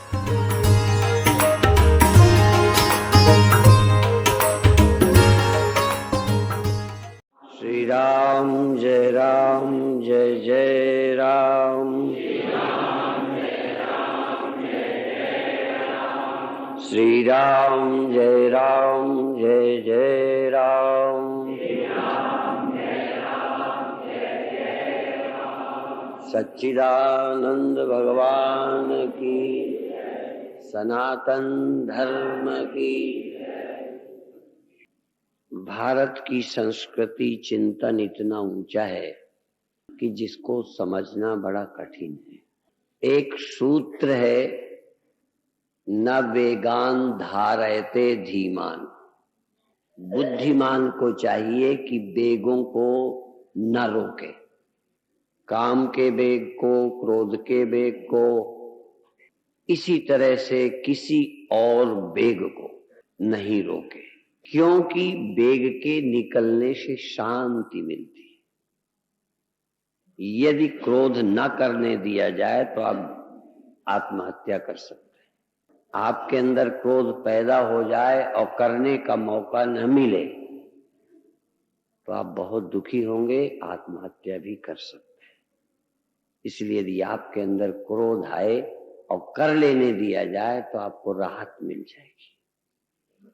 श्री राम जय जय राम। श्री राम जय जय राम। सच्चिदानंद भगवान की, सनातन धर्म की। भारत की संस्कृति चिंतन इतना ऊंचा है कि जिसको समझना बड़ा कठिन है। एक सूत्र है, न वेगान धारयते धीमान। बुद्धिमान को चाहिए कि वेगों को न रोके, काम के वेग को, क्रोध के वेग को, इसी तरह से किसी और वेग को नहीं रोके, क्योंकि वेग के निकलने से शांति मिलती है। यदि क्रोध न करने दिया जाए तो आप आत्महत्या कर सकते हैं। आपके अंदर क्रोध पैदा हो जाए और करने का मौका न मिले तो आप बहुत दुखी होंगे, आत्महत्या भी कर सकते हैं। इसलिए यदि आपके अंदर क्रोध आए और कर लेने दिया जाए तो आपको राहत मिल जाएगी।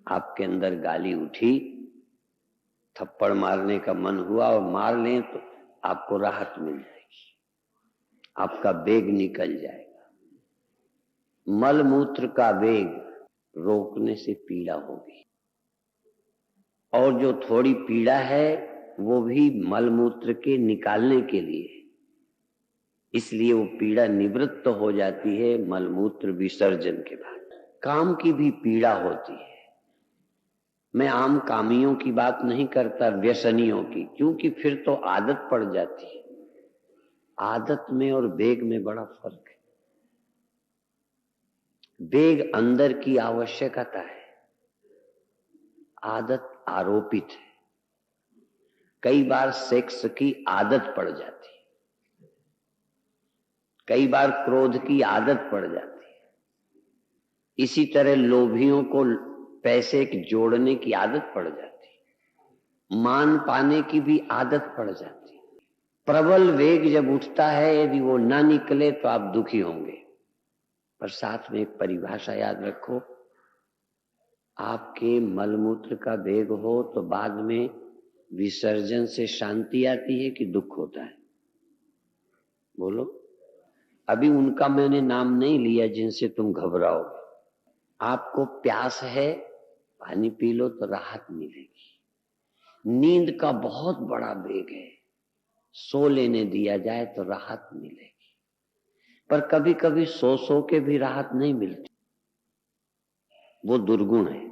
आपके अंदर गाली उठी, थप्पड़ मारने का मन हुआ और मार लें तो आपको राहत मिल जाएगी, आपका वेग निकल जाएगा। मल मूत्र का वेग रोकने से पीड़ा होगी, और जो थोड़ी पीड़ा है वो भी मल मूत्र के निकालने के लिए, इसलिए वो पीड़ा निवृत्त हो जाती है मल मूत्र विसर्जन के बाद। काम की भी पीड़ा होती है। मैं आम कामियों की बात नहीं करता, व्यसनियों की, क्योंकि फिर तो आदत पड़ जाती है। आदत में और वेग में बड़ा फर्क है। वेग अंदर की आवश्यकता है, आदत आरोपित है। कई बार सेक्स की आदत पड़ जाती है, कई बार क्रोध की आदत पड़ जाती है। इसी तरह लोभियों को पैसे की जोड़ने की आदत पड़ जाती है, मान पाने की भी आदत पड़ जाती है। प्रबल वेग जब उठता है, यदि वो ना निकले तो आप दुखी होंगे। पर साथ में एक परिभाषा याद रखो, आपके मलमूत्र का वेग हो तो बाद में विसर्जन से शांति आती है कि दुख होता है? बोलो। अभी उनका मैंने नाम नहीं लिया जिनसे तुम घबराओगे। आपको प्यास है, पानी पी लो तो राहत मिलेगी। नींद का बहुत बड़ा वेग है, सो लेने दिया जाए तो राहत मिलेगी। पर कभी कभी सो के भी राहत नहीं मिलती, वो दुर्गुण है।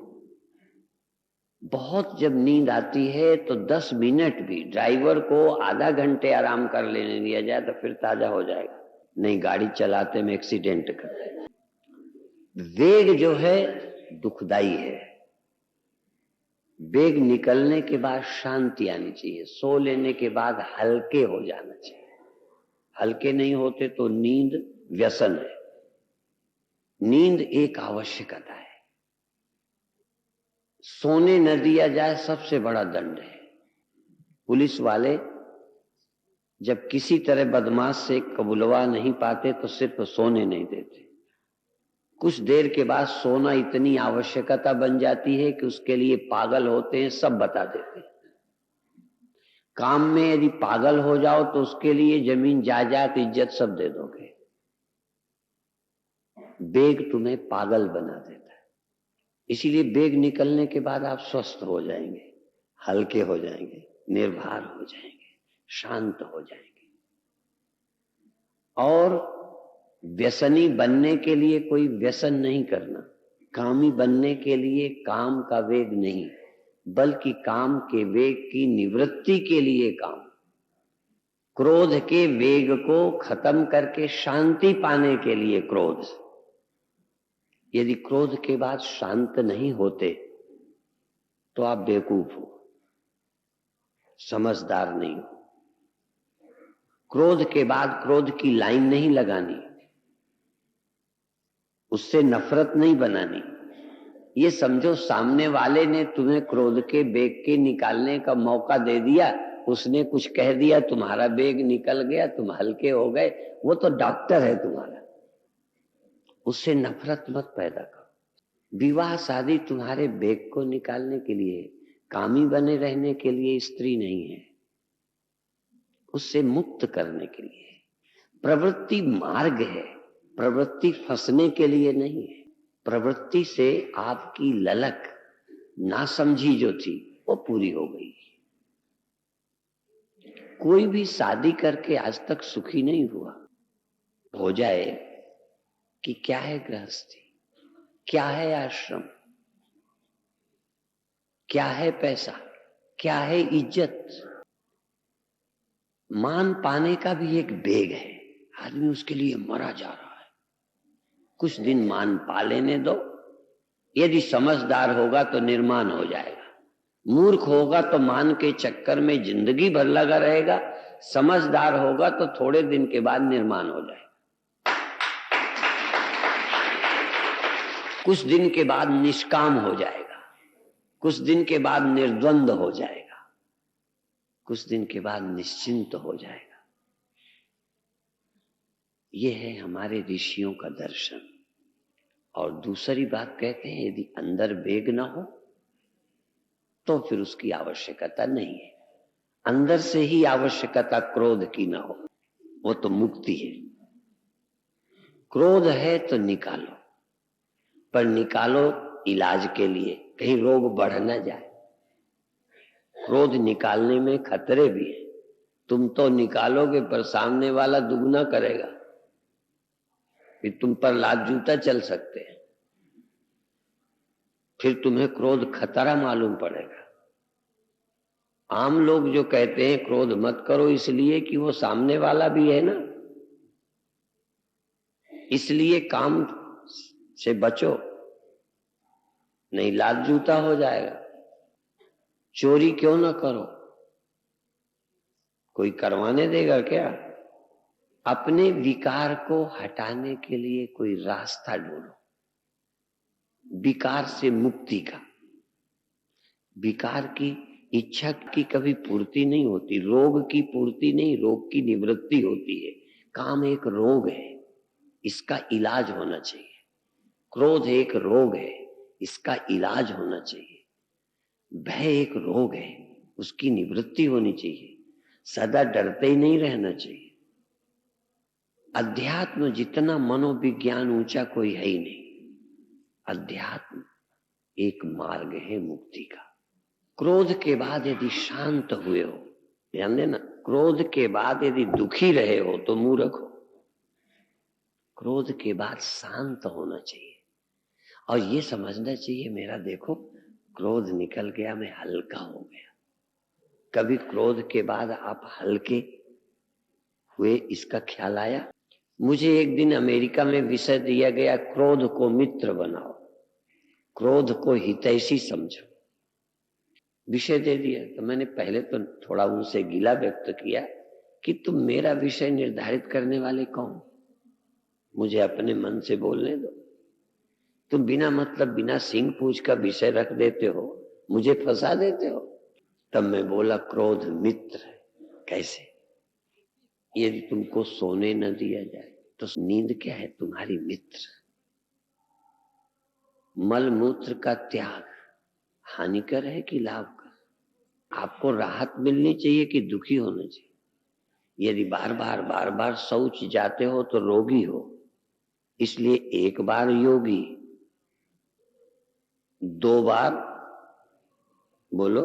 बहुत जब नींद आती है तो 10 मिनट भी, ड्राइवर को आधा घंटे आराम कर लेने दिया जाए तो फिर ताजा हो जाएगा, नहीं गाड़ी चलाते में एक्सीडेंट कर देगा। वेग जो है दुखदाई है। वेग निकलने के बाद शांति आनी चाहिए, सो लेने के बाद हल्के हो जाना चाहिए। हल्के नहीं होते तो नींद व्यसन है। नींद एक आवश्यकता है। सोने न दिया जाए सबसे बड़ा दंड है। पुलिस वाले जब किसी तरह बदमाश से कबूलवा नहीं पाते तो सिर्फ सोने नहीं देते। कुछ देर के बाद सोना इतनी आवश्यकता बन जाती है कि उसके लिए पागल होते हैं, सब बता देते हैं। काम में यदि पागल हो जाओ तो उसके लिए जमीन जायदाद इज्जत सब दे दोगे। वेग तुम्हें पागल बना देता है। इसीलिए वेग निकलने के बाद आप स्वस्थ हो जाएंगे, हल्के हो जाएंगे, निर्भर हो जाएंगे, शांत हो जाएंगे। और व्यसनी बनने के लिए कोई व्यसन नहीं करना, कामी बनने के लिए काम का वेग नहीं, बल्कि काम के वेग की निवृत्ति के लिए काम। क्रोध के वेग को खत्म करके शांति पाने के लिए क्रोध। यदि क्रोध के बाद शांत नहीं होते तो आप बेवकूफ हो, समझदार नहीं हो। क्रोध के बाद क्रोध की लाइन नहीं लगानी, उससे नफरत नहीं बनानी। ये समझो सामने वाले ने तुम्हें क्रोध के बेग के निकालने का मौका दे दिया, उसने कुछ कह दिया, तुम्हारा बेग निकल गया, तुम हल्के हो गए, वो तो डॉक्टर है तुम्हारा। उससे नफरत मत पैदा करो। विवाह शादी तुम्हारे बेग को निकालने के लिए, कामी बने रहने के लिए स्त्री नहीं है, उससे मुक्त करने के लिए। प्रवृत्ति मार्ग है, प्रवृत्ति फंसने के लिए नहीं है। प्रवृत्ति से आपकी ललक नासमझी जो थी वो पूरी हो गई। कोई भी शादी करके आज तक सुखी नहीं हुआ। हो जाए कि क्या है गृहस्थी, क्या है आश्रम, क्या है पैसा, क्या है इज्जत। मान पाने का भी एक बेग है, आदमी उसके लिए मरा जा रहा है। कुछ दिन मान पा लेने दो, यदि समझदार होगा तो निर्माण हो जाएगा, मूर्ख होगा तो मान के चक्कर में जिंदगी भर लगा रहेगा, समझदार होगा तो थोड़े दिन के बाद निर्माण हो जाएगा। कुछ दिन के बाद निष्काम हो जाएगा, कुछ दिन के बाद निर्द्वंद हो जाएगा, कुछ दिन के बाद निश्चिंत हो जाएगा। ये है हमारे ऋषियों का दर्शन। और दूसरी बात कहते हैं, यदि अंदर वेग न हो तो फिर उसकी आवश्यकता नहीं है। अंदर से ही आवश्यकता क्रोध की न हो, वो तो मुक्ति है। क्रोध है तो निकालो, पर निकालो इलाज के लिए, कहीं रोग बढ़ न जाए। क्रोध निकालने में खतरे भी है। तुम तो निकालोगे पर सामने वाला दुगना करेगा, फिर तुम पर लात जूता चल सकते हैं, फिर तुम्हें क्रोध खतरा मालूम पड़ेगा। आम लोग जो कहते हैं क्रोध मत करो, इसलिए कि वो सामने वाला भी है ना, इसलिए काम से बचो, नहीं लात जूता हो जाएगा। चोरी क्यों ना करो, कोई करवाने देगा क्या? अपने विकार को हटाने के लिए कोई रास्ता ढूंढो, विकार से मुक्ति का। विकार की इच्छा की कभी पूर्ति नहीं होती, रोग की पूर्ति नहीं, रोग की निवृत्ति होती है। काम एक रोग है, इसका इलाज होना चाहिए। क्रोध एक रोग है, इसका इलाज होना चाहिए। भय एक रोग है, उसकी निवृत्ति होनी चाहिए। सदा डरते ही नहीं रहना चाहिए। अध्यात्म जितना मनोविज्ञान ऊंचा कोई है ही नहीं। अध्यात्म एक मार्ग है मुक्ति का। क्रोध के बाद यदि शांत हुए हो, ध्यान देना, क्रोध के बाद यदि दुखी रहे हो तो मूर्ख हो। क्रोध के बाद शांत होना चाहिए और ये समझना चाहिए, मेरा देखो क्रोध निकल गया, मैं हल्का हो गया। कभी क्रोध के बाद आप हल्के हुए, इसका ख्याल आया? मुझे एक दिन अमेरिका में विषय दिया गया, क्रोध को मित्र बनाओ, क्रोध को हितैषी समझो। विषय दे दिया तो मैंने पहले तो थोड़ा उनसे गिला व्यक्त किया कि तुम मेरा विषय निर्धारित करने वाले कौन? मुझे अपने मन से बोलने दो। तुम बिना मतलब बिना सींग पूछ का विषय रख देते हो, मुझे फंसा देते हो। तब मैं बोला क्रोध मित्र है। कैसे? यदि तुमको सोने न दिया जाए तो नींद क्या है? तुम्हारी मित्र। मल मूत्र का त्याग हानिकर है कि लाभकर? आपको राहत मिलनी चाहिए कि दुखी होना चाहिए? यदि बार बार शौच जाते हो तो रोगी हो, इसलिए एक बार योगी, 2 बार बोलो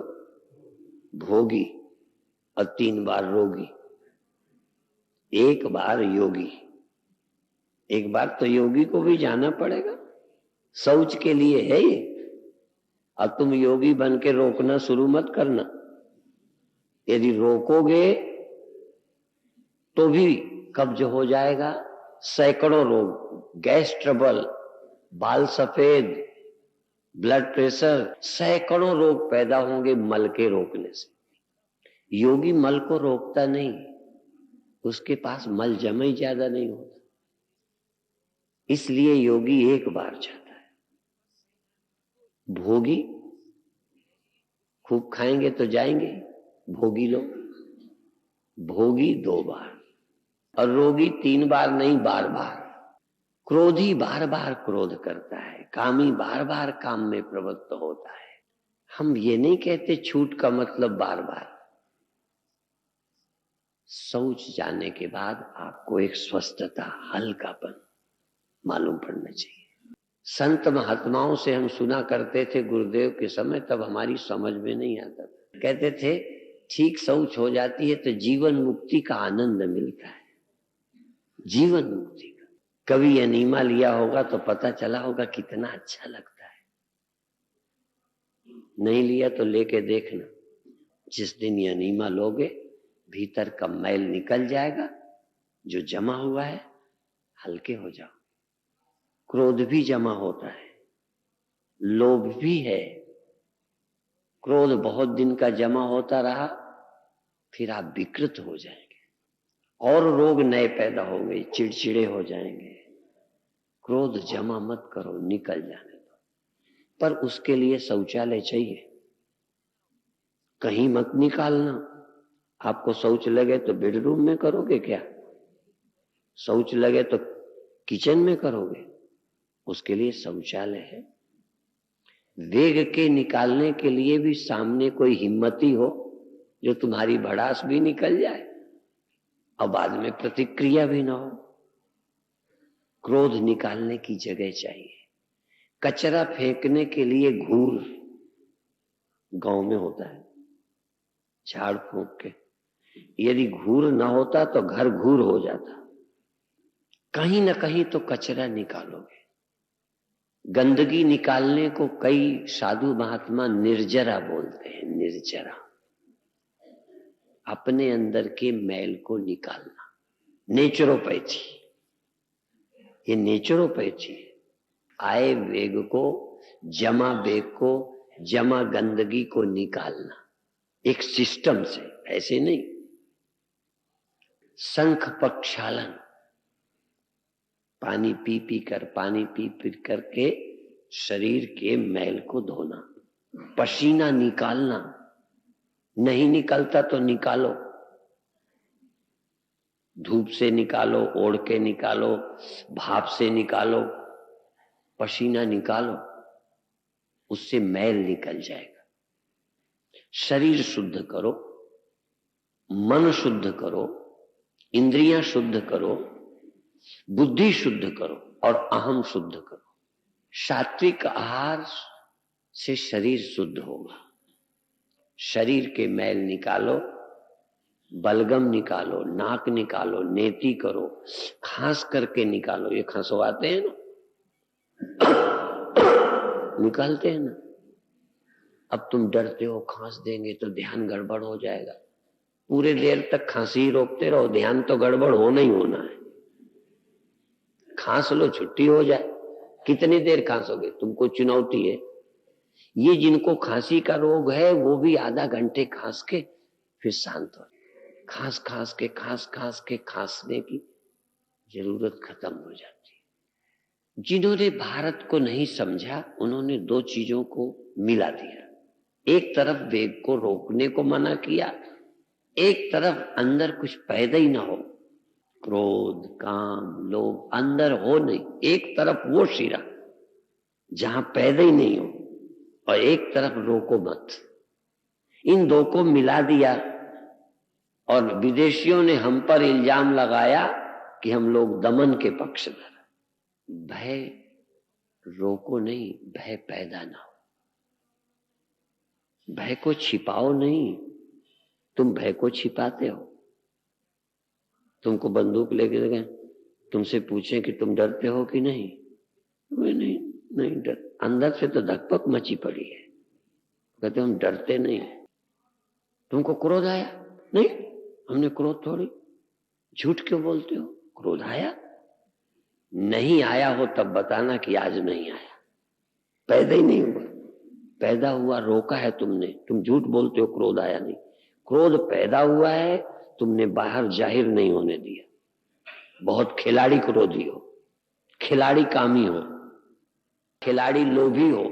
भोगी और 3 बार रोगी। 1 बार योगी, एक बार तो योगी को भी जाना पड़ेगा। शौच के लिए है ये। अब तुम योगी बन के रोकना शुरू मत करना। यदि रोकोगे तो भी कब्ज हो जाएगा, सैकड़ों रोग, गैस ट्रबल, बाल सफेद, ब्लड प्रेशर, सैकड़ों रोग पैदा होंगे मल के रोकने से। योगी मल को रोकता नहीं, उसके पास मल जमा ही ज्यादा नहीं होता। इसलिए योगी एक बार जाता है। भोगी खूब खाएंगे तो जाएंगे, भोगी लोग, भोगी 2 बार और रोगी 3 बार नहीं, बार बार। क्रोधी बार बार क्रोध करता है, कामी बार बार काम में प्रवृत्त होता है। हम ये नहीं कहते छूट का मतलब बार बार। शौच जाने के बाद आपको एक स्वस्थता, हल्कापन मालूम पड़ना चाहिए। संत महात्माओं से हम सुना करते थे गुरुदेव के समय, तब हमारी समझ में नहीं आता था। कहते थे ठीक शौच हो जाती है तो जीवन मुक्ति का आनंद मिलता है, जीवन मुक्ति का। कभी अनीमा लिया होगा तो पता चला होगा कितना अच्छा लगता है। नहीं लिया तो लेके देखना, जिस दिन ये अनीमा लोगे भीतर का मैल निकल जाएगा, जो जमा हुआ है हल्के हो जाओ। क्रोध भी जमा होता है, लोभ भी है। क्रोध बहुत दिन का जमा होता रहा, फिर आप विकृत हो जाएंगे और रोग नए पैदा होंगे, चिड़चिड़े हो जाएंगे। क्रोध जमा मत करो, निकल जाने दो। पर उसके लिए शौचालय चाहिए, कहीं मत निकालना। आपको शौच लगे तो बेडरूम में करोगे क्या? शौच लगे तो किचन में करोगे? उसके लिए शौचालय है। वेग के निकालने के लिए भी सामने कोई हिम्मती हो जो तुम्हारी भड़ास भी निकल जाए और बाद में प्रतिक्रिया भी ना हो। क्रोध निकालने की जगह चाहिए। कचरा फेंकने के लिए घूर गांव में होता है, झाड़ फूंक के। यदि घूर ना होता तो घर घूर हो जाता। कहीं ना कहीं तो कचरा निकालोगे। गंदगी निकालने को कई साधु महात्मा निर्जरा बोलते हैं। निर्जरा, अपने अंदर के मैल को निकालना, नेचुरोपैथी। ये नेचुरोपैथी है। आए वेग को, जमा वेग को, जमा गंदगी को निकालना एक सिस्टम से, ऐसे नहीं। शंख प्रक्षालन, पानी पी पी करके शरीर के मैल को धोना। पसीना निकालना, नहीं निकलता तो निकालो, धूप से निकालो, ओढ़ के निकालो, भाप से निकालो, पसीना निकालो, उससे मैल निकल जाएगा। शरीर शुद्ध करो, मन शुद्ध करो, इंद्रियां शुद्ध करो, बुद्धि शुद्ध करो और अहम शुद्ध करो। सात्विक आहार से शरीर शुद्ध होगा। शरीर के मैल निकालो, बलगम निकालो, नाक निकालो, नेति करो, खांस करके निकालो। ये खंसवाते हैं ना, निकालते हैं ना। अब तुम डरते हो खांस देंगे तो ध्यान गड़बड़ हो जाएगा। पूरे देर तक खांसी ही रोकते रहो, ध्यान तो गड़बड़ होना ही होना है। खांस लो, छुट्टी हो जाए। कितनी देर खांसोगे? तुमको चुनौती है। ये जिनको खांसी का रोग है वो भी आधा घंटे खांस के फिर शांत हो। खांस के खांसने की जरूरत खत्म हो जाती है। जिन्होंने भारत को नहीं समझा उन्होंने 2 चीजों को मिला दिया। एक तरफ वेग को रोकने को मना किया, एक तरफ अंदर कुछ पैदा ही ना हो, क्रोध, काम, लोभ अंदर हो नहीं। एक तरफ वो शिरा जहां पैदा ही नहीं हो और एक तरफ रोको मत। इन 2 को मिला दिया और विदेशियों ने हम पर इल्जाम लगाया कि हम लोग दमन के पक्षधर। भय रोको नहीं, भय पैदा ना हो। भय को छिपाओ नहीं, तुम भय को छिपाते हो। तुमको बंदूक लेके गए, तुमसे पूछें कि तुम डरते हो कि नहीं, मैं नहीं डर। अंदर से तो धकपक मची पड़ी है। कहते हम डरते नहीं। तुमको क्रोध आया? नहीं, हमने क्रोध थोड़ी। झूठ क्यों बोलते हो? क्रोध आया? नहीं आया हो तब बताना कि आज नहीं आया। पैदा ही नहीं हुआ, पैदा हुआ रोका है तुमने। तुम झूठ बोलते हो क्रोध आया नहीं। क्रोध पैदा हुआ है, तुमने बाहर जाहिर नहीं होने दिया। बहुत खिलाड़ी क्रोधी हो, खिलाड़ी कामी हो, खिलाड़ी लोभी हो,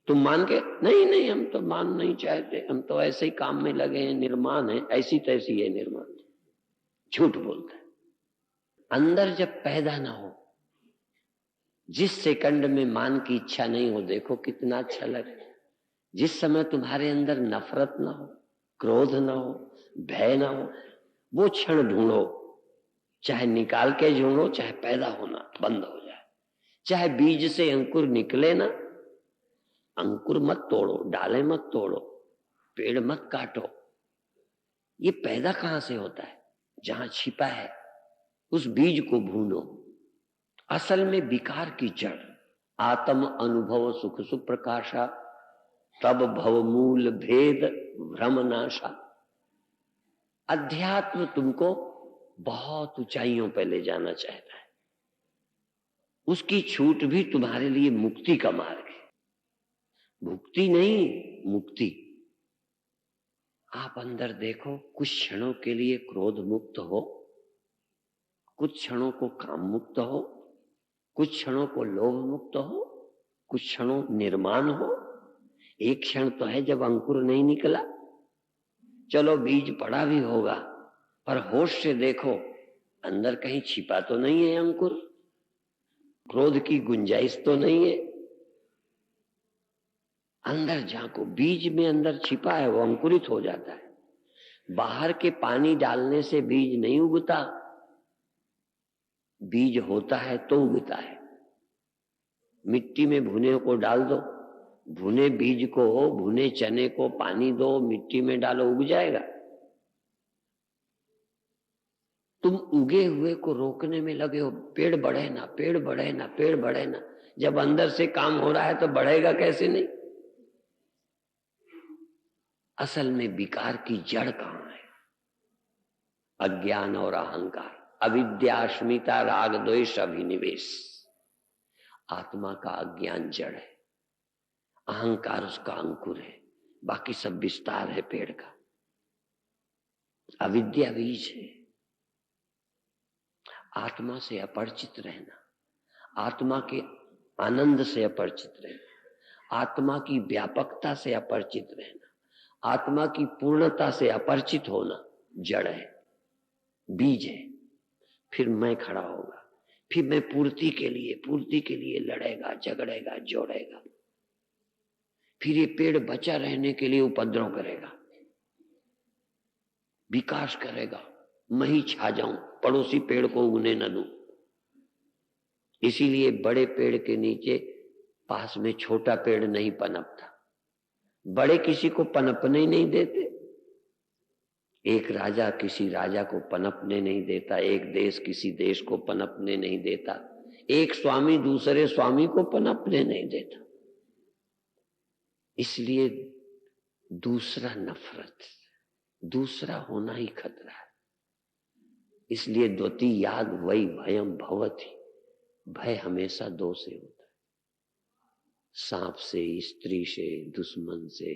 तुम मान के नहीं नहीं हम तो मान नहीं चाहते, हम तो ऐसे ही काम में लगे हैं, निर्माण है, ऐसी तैसी है निर्माण, झूठ बोलता है। अंदर जब पैदा ना हो, जिस सेकंड में मान की इच्छा नहीं हो, देखो कितना अच्छा लगे। जिस समय तुम्हारे अंदर नफरत ना हो, क्रोध ना हो, भय ना हो, वो क्षण ढूंढो, चाहे निकाल के ढूंढो, चाहे पैदा होना बंद हो जाए, चाहे बीज से अंकुर निकले ना, अंकुर मत तोड़ो, डाले मत तोड़ो, पेड़ मत काटो। ये पैदा कहां से होता है? जहां छिपा है उस बीज को भूनो। असल में विकार की जड़ आत्म अनुभव सुख सुप्रकाशा, तब भव मूल भेद भ्रम नाशा। अध्यात्म तुमको बहुत ऊंचाइयों पर ले जाना चाहता है, उसकी छूट भी तुम्हारे लिए मुक्ति का मार्ग है। भुक्ति नहीं, मुक्ति। आप अंदर देखो, कुछ क्षणों के लिए क्रोध मुक्त हो, कुछ क्षणों को काम मुक्त हो, कुछ क्षणों को लोभ मुक्त हो, कुछ क्षणों निर्माण हो। एक क्षण तो है जब अंकुर नहीं निकला, चलो बीज पड़ा भी होगा, पर होश से देखो अंदर कहीं छिपा तो नहीं है अंकुर, क्रोध की गुंजाइश तो नहीं है। अंदर झांको, बीज में अंदर छिपा है, वो अंकुरित हो जाता है। बाहर के पानी डालने से बीज नहीं उगता, बीज होता है तो उगता है। मिट्टी में भुने को डाल दो, भुने बीज को, भुने चने को पानी दो, मिट्टी में डालो, उग जाएगा। तुम उगे हुए को रोकने में लगे हो, पेड़ बढ़े ना, पेड़ बढ़े ना, पेड़ बढ़े ना। जब अंदर से काम हो रहा है तो बढ़ेगा कैसे नहीं? असल में विकार की जड़ कहां है? अज्ञान और अहंकार, अविद्या, अस्मिता, राग, द्वेष, अभिनिवेश। आत्मा का अज्ञान जड़ है, अहंकार उसका अंकुर है, बाकी सब विस्तार है पेड़ का। अविद्या बीज है। आत्मा से अपरिचित रहना, आत्मा के आनंद से अपरिचित रहना, आत्मा की व्यापकता से अपरिचित रहना, आत्मा की पूर्णता से अपरिचित होना जड़ है, बीज है। फिर मैं खड़ा होगा, फिर मैं पूर्ति के लिए लड़ेगा, झगड़ेगा, जोड़ेगा। फिर ये पेड़ बचा रहने के लिए उपद्रव करेगा, विकास करेगा, मैं ही छा जाऊं, पड़ोसी पेड़ को उगने न दूं। इसीलिए बड़े पेड़ के नीचे पास में छोटा पेड़ नहीं पनपता, बड़े किसी को पनपने ही नहीं देते। एक राजा किसी राजा को पनपने नहीं देता, एक देश किसी देश को पनपने नहीं देता, एक स्वामी दूसरे स्वामी को पनपने नहीं देता। इसलिए दूसरा नफरत, दूसरा होना ही खतरा है। इसलिए द्वती याद वही भयम भवति, भय हमेशा दो से होता है, सांप से, स्त्री से, दुश्मन से,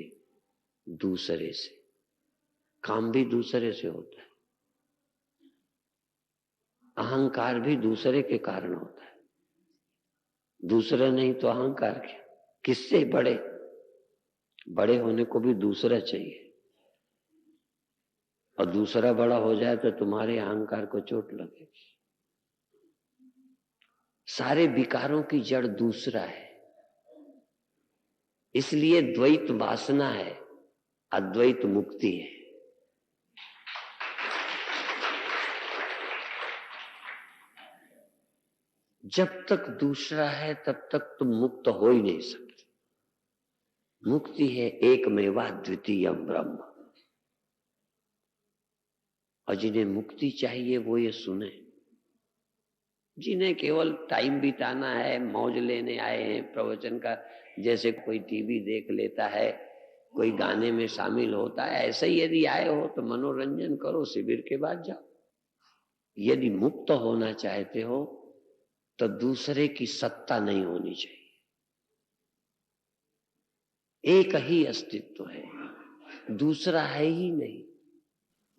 दूसरे से। काम भी दूसरे से होता है, अहंकार भी दूसरे के कारण होता है। दूसरा नहीं तो अहंकार क्या? किससे बड़े? बड़े होने को भी दूसरा चाहिए, और दूसरा बड़ा हो जाए तो तुम्हारे अहंकार को चोट लगेगी। सारे विकारों की जड़ दूसरा है। इसलिए द्वैत वासना है, अद्वैत मुक्ति है। जब तक दूसरा है तब तक तुम मुक्त हो ही नहीं सकते। मुक्ति है एकमेवा द्वितीय ब्रह्म। और जिन्हें मुक्ति चाहिए वो ये सुने, जिन्हें केवल टाइम बिताना है, मौज लेने आए हैं प्रवचन का, जैसे कोई टीवी देख लेता है, कोई गाने में शामिल होता है, ऐसे ही यदि आए हो तो मनोरंजन करो, शिविर के बाद जाओ। यदि मुक्त होना चाहते हो तो दूसरे की सत्ता नहीं होनी चाहिए। एक ही अस्तित्व है, दूसरा है ही नहीं।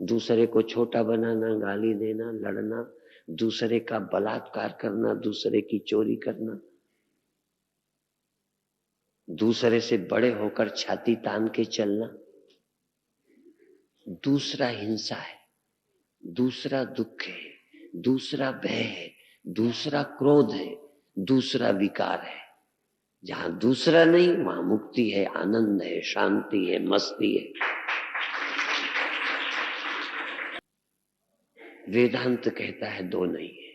दूसरे को छोटा बनाना, गाली देना, लड़ना, दूसरे का बलात्कार करना, दूसरे की चोरी करना, दूसरे से बड़े होकर छाती तान के चलना, दूसरा हिंसा है, दूसरा दुख है, दूसरा भय है, दूसरा क्रोध है, दूसरा विकार है। जहां दूसरा नहीं वहां मुक्ति है, आनंद है, शांति है, मस्ती है। वेदांत कहता है दो नहीं है।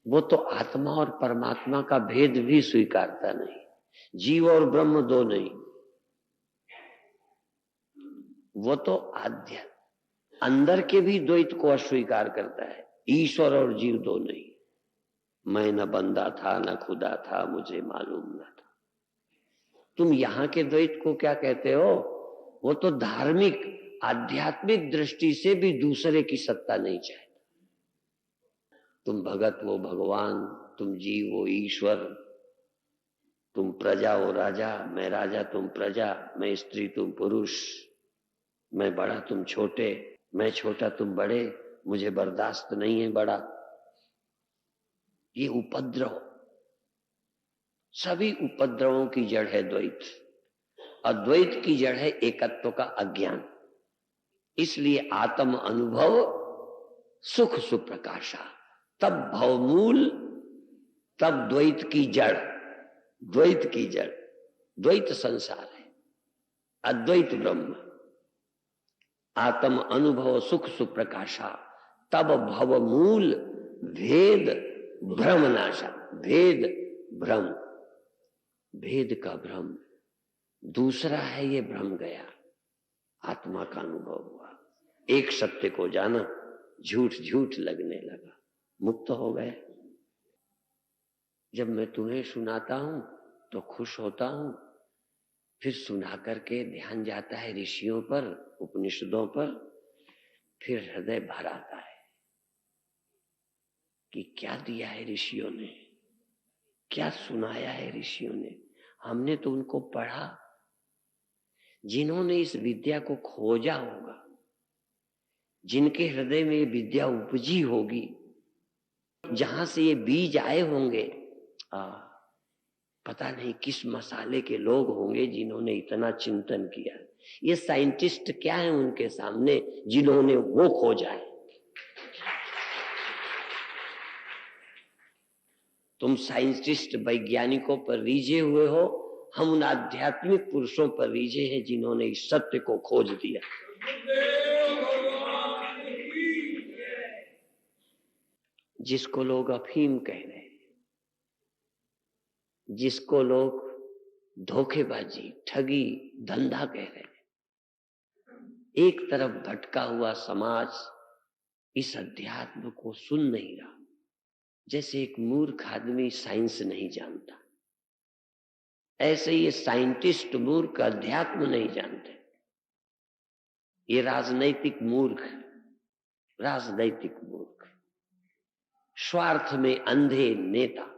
वो तो आत्मा और परमात्मा का भेद भी स्वीकारता नहीं। जीव और ब्रह्म दो नहीं, वो तो आध्यात्म अंदर के भी द्वैत को अस्वीकार करता है। ईश्वर और जीव दो नहीं। मैं न बंदा था न खुदा था, मुझे मालूम न था। तुम यहां के द्वैत को क्या कहते हो? वो तो धार्मिक आध्यात्मिक दृष्टि से भी दूसरे की सत्ता नहीं चाहता। तुम भगत वो भगवान, तुम जीव वो ईश्वर, तुम प्रजा हो राजा, मैं राजा तुम प्रजा, मैं स्त्री तुम पुरुष, मैं बड़ा तुम छोटे, मैं छोटा तुम बड़े, मुझे बर्दाश्त नहीं है बड़ा। ये उपद्रव, सभी उपद्रवों की जड़ है द्वैत। अद्वैत की जड़ है एकत्व का अज्ञान। इसलिए आत्म अनुभव सुख सुप्रकाशा, तब भवमूल, तब द्वैत की जड़। द्वैत की जड़, द्वैत संसार है, अद्वैत ब्रह्म। आत्म अनुभव सुख सुप्रकाशा, तब भवमूल भेद भ्रम नाशा। भेद भ्रम, भेद का भ्रम दूसरा है, ये भ्रम गया, आत्मा का अनुभव हुआ, एक सत्य को जाना, झूठ झूठ लगने लगा, मुक्त हो गए। जब मैं तुम्हें सुनाता हूं तो खुश होता हूं, फिर सुना करके ध्यान जाता है ऋषियों पर, उपनिषदों पर, फिर हृदय भर आता है कि क्या दिया है ऋषियों ने, क्या सुनाया है ऋषियों ने। हमने तो उनको पढ़ा, जिन्होंने इस विद्या को खोजा होगा, जिनके हृदय में ये विद्या उपजी होगी, जहां से ये बीज आए होंगे, पता नहीं किस मसाले के लोग होंगे जिन्होंने इतना चिंतन किया। ये साइंटिस्ट क्या है उनके सामने जिन्होंने वो खोजा है। तुम साइंटिस्ट वैज्ञानिकों पर रीझे हुए हो, हम उन आध्यात्मिक पुरुषों पर रीझे हैं जिन्होंने इस सत्य को खोज दिया। जिसको लोग अफीम कह रहे हैं, जिसको लोग धोखेबाजी, ठगी, धंधा कह रहे हैं, एक तरफ भटका हुआ समाज इस अध्यात्म को सुन नहीं रहा। जैसे एक मूर्ख आदमी साइंस नहीं जानता, ऐसे ये साइंटिस्ट मूर्ख अध्यात्म नहीं जानते। ये राजनैतिक मूर्ख, राजनैतिक मूर्ख, स्वार्थ में अंधे नेता,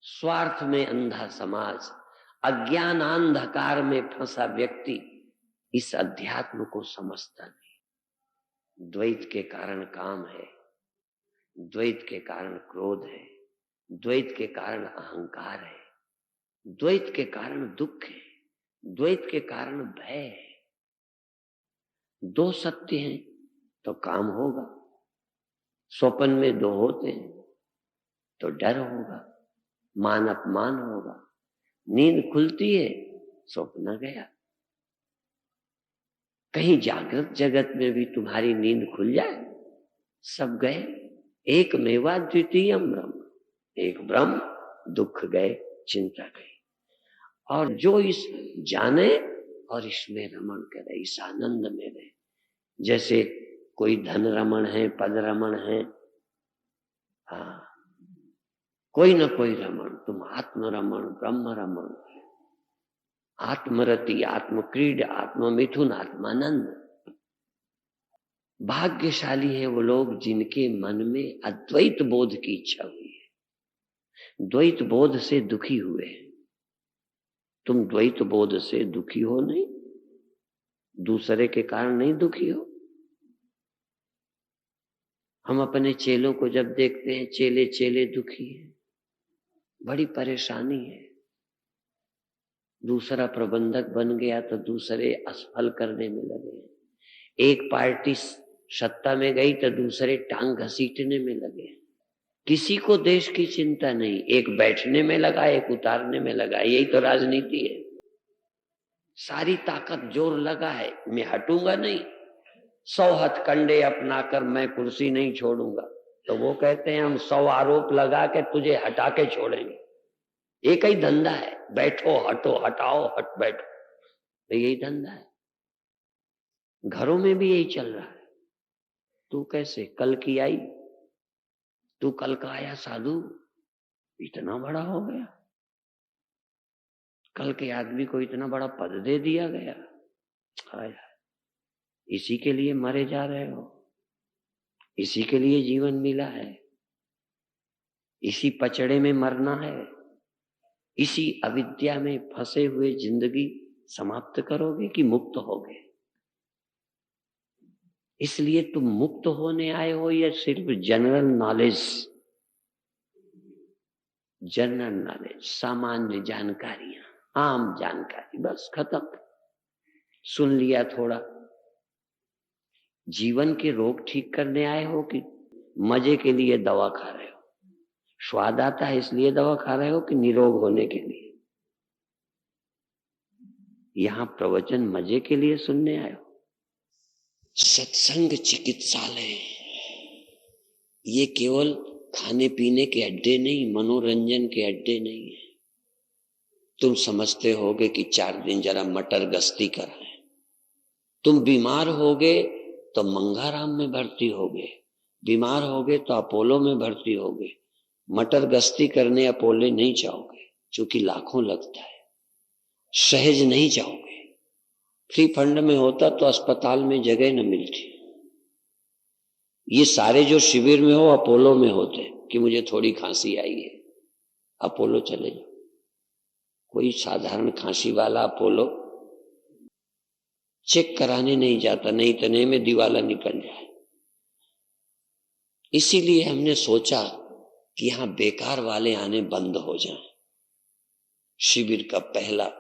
स्वार्थ में अंधा समाज, अज्ञान अंधकार में फंसा व्यक्ति इस अध्यात्म को समझता नहीं। द्वैत के कारण काम है, द्वैत के कारण क्रोध है, द्वैत के कारण अहंकार है, द्वैत के कारण दुख है, द्वैत के कारण भय है। दो सत्य हैं तो काम होगा। स्वप्न में दो होते हैं तो डर होगा, मान अपमान होगा। नींद खुलती है, स्वप्न गया। कहीं जागृत जगत में भी तुम्हारी नींद खुल जाए, सब गए। एक मेवा द्वितीय ब्रह्म, एक ब्रह्म, दुख गए, चिंता गई। और जो इस जाने और इसमें रमण करे, इस आनंद में रहे। जैसे कोई धन रमण है, पद रमण है, हाँ, कोई न कोई रमण, तुम आत्म रमण, ब्रह्म रमण, आत्मरति, आत्मक्रीड, आत्ममिथुन, आत्मानंद। भाग्यशाली है वो लोग जिनके मन में अद्वैत बोध की इच्छा हुई है, द्वैत बोध से दुखी हुए हैं। तुम द्वैत बोध से दुखी हो नहीं, दूसरे के कारण नहीं दुखी हो। हम अपने चेलों को जब देखते हैं, चेले चेले दुखी हैं, बड़ी परेशानी है। दूसरा प्रबंधक बन गया तो दूसरे असफल करने में लगे। एक पार्टी सत्ता में गई तो दूसरे टांग घसीटने में लगे। किसी को देश की चिंता नहीं, एक बैठने में लगा, एक उतारने में लगा। यही तो राजनीति है। सारी ताकत जोर लगा है, मैं हटूंगा नहीं, 100 हथकंडे अपनाकर मैं कुर्सी नहीं छोड़ूंगा। तो वो कहते हैं हम 100 आरोप लगा के तुझे हटा के छोड़ेंगे। एक ही धंधा है, बैठो हटो, हटाओ हट बैठो, तो यही धंधा है। घरों में भी यही चल रहा है। तू कैसे कल की आई, तू कल का आया साधु, इतना बड़ा हो गया, कल के आदमी को इतना बड़ा पद दे दिया गया। हाय, इसी के लिए मरे जा रहे हो, इसी के लिए जीवन मिला है, इसी पचड़े में मरना है, इसी अविद्या में फंसे हुए जिंदगी समाप्त करोगे कि मुक्त होगे? इसलिए तुम मुक्त होने आए हो या सिर्फ जनरल नॉलेज, सामान्य जानकारियां, आम जानकारी, बस खत्म, सुन लिया थोड़ा? जीवन के रोग ठीक करने आए हो कि मजे के लिए दवा खा रहे हो? स्वाद आता है इसलिए दवा खा रहे हो कि निरोग होने के लिए? यहां प्रवचन मजे के लिए सुनने आए हो? सत्संग चिकित्सालय ये केवल खाने पीने के अड्डे नहीं, मनोरंजन के अड्डे नहीं है। तुम समझते होगे कि 4 दिन जरा मटर गश्ती कराएं। तुम बीमार होगे तो मंगाराम में भर्ती होगे, बीमार होगे तो अपोलो में भर्ती होगे। मटर गश्ती करने अपोलो नहीं जाओगे, क्योंकि लाखों लगता है। सहज नहीं जाओगे। फ्री फंड में होता तो अस्पताल में जगह न मिलती। ये सारे जो शिविर में हो अपोलो में होते कि मुझे थोड़ी खांसी आई है, अपोलो चले जाओ। कोई साधारण खांसी वाला अपोलो चेक कराने नहीं जाता, नहीं तने में दिवाला निकल जाए। इसीलिए हमने सोचा कि यहां बेकार वाले आने बंद हो जाएं। शिविर का पहला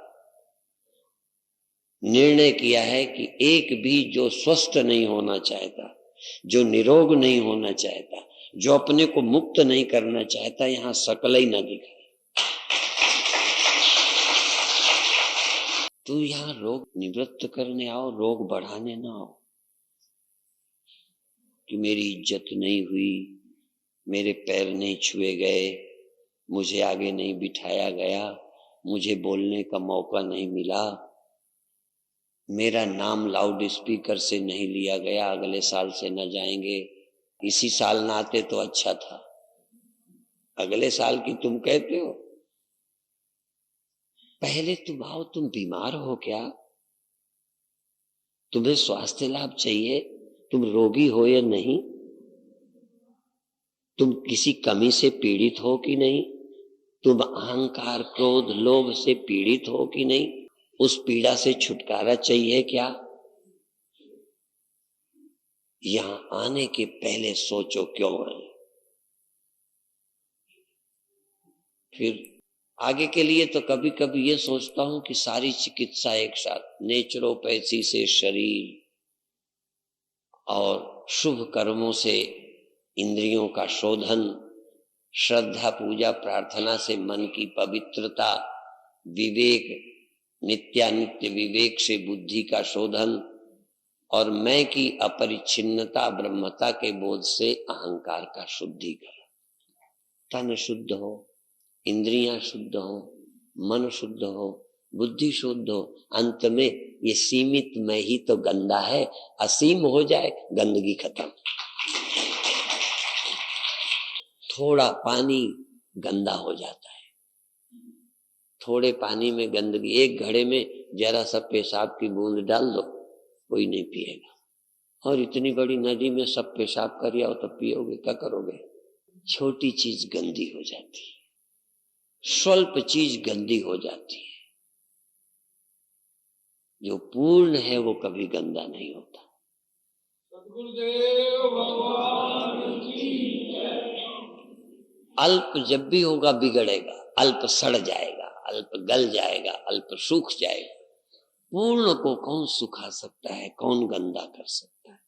निर्णय किया है कि एक भी जो स्वस्थ नहीं होना चाहता, जो निरोग नहीं होना चाहता, जो अपने को मुक्त नहीं करना चाहता, यहां शकल ही न दिखाए। तू यहां रोग निवृत्त करने आओ, रोग बढ़ाने ना आओ कि मेरी इज्जत नहीं हुई, मेरे पैर नहीं छुए गए, मुझे आगे नहीं बिठाया गया, मुझे बोलने का मौका नहीं मिला, मेरा नाम लाउड स्पीकर से नहीं लिया गया, अगले साल से न जाएंगे, इसी साल ना आते तो अच्छा था। अगले साल की तुम कहते हो? पहले तुम आओ। तुम बीमार हो क्या? तुम्हें स्वास्थ्य लाभ चाहिए? तुम रोगी हो या नहीं? तुम किसी कमी से पीड़ित हो कि नहीं? तुम अहंकार, क्रोध, लोभ से पीड़ित हो कि नहीं? उस पीड़ा से छुटकारा चाहिए क्या? यहां आने के पहले सोचो क्यों आए। फिर आगे के लिए तो कभी कभी ये सोचता हूं कि सारी चिकित्सा एक साथ, नेचुरोपैथी से शरीर और शुभ कर्मों से इंद्रियों का शोधन, श्रद्धा पूजा प्रार्थना से मन की पवित्रता, विवेक, नित्यानित्य विवेक से बुद्धि का शोधन, और मैं की अपरिच्छिन्नता ब्रह्मता के बोध से अहंकार का शुद्धिकरण। तन शुद्ध हो, इंद्रियां शुद्ध हो, मन शुद्ध हो, बुद्धि शुद्ध हो, अंत में ये सीमित मैं ही तो गंदा है, असीम हो जाए, गंदगी खत्म। थोड़ा पानी गंदा हो जाता है, थोड़े पानी में गंदगी, एक घड़े में जरा सा पेशाब की बूंद डाल दो, कोई नहीं पिएगा। और इतनी बड़ी नदी में सब पेशाब कर आओ तो पियोगे, क्या करोगे? छोटी चीज गंदी हो जाती है, स्वल्प चीज गंदी हो जाती है। जो पूर्ण है वो कभी गंदा नहीं होता। गुरुदेव भगवान की जय। अल्प जब भी होगा बिगड़ेगा, अल्प सड़ जाएगा, अल्प गल जाएगा, अल्प सूख जाएगा। पूर्ण को कौन सुखा सकता है, कौन गंदा कर सकता है?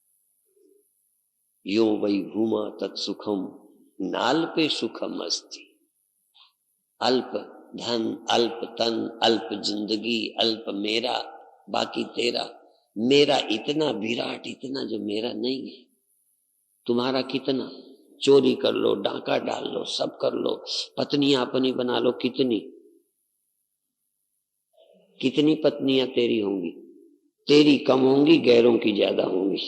यो वै भूमा तत्सुखम नाल्पे सुखम अस्ति। अल्प धन, अल्प तन, अल्प जिंदगी, अल्प मेरा, बाकी तेरा। मेरा इतना विराट, इतना जो मेरा नहीं है। तुम्हारा कितना? चोरी कर लो, डाका डाल लो, सब कर लो, पत्नियां अपनी बना लो, कितनी कितनी पत्नियां तेरी होंगी? तेरी कम होंगी, गैरों की ज्यादा होंगी।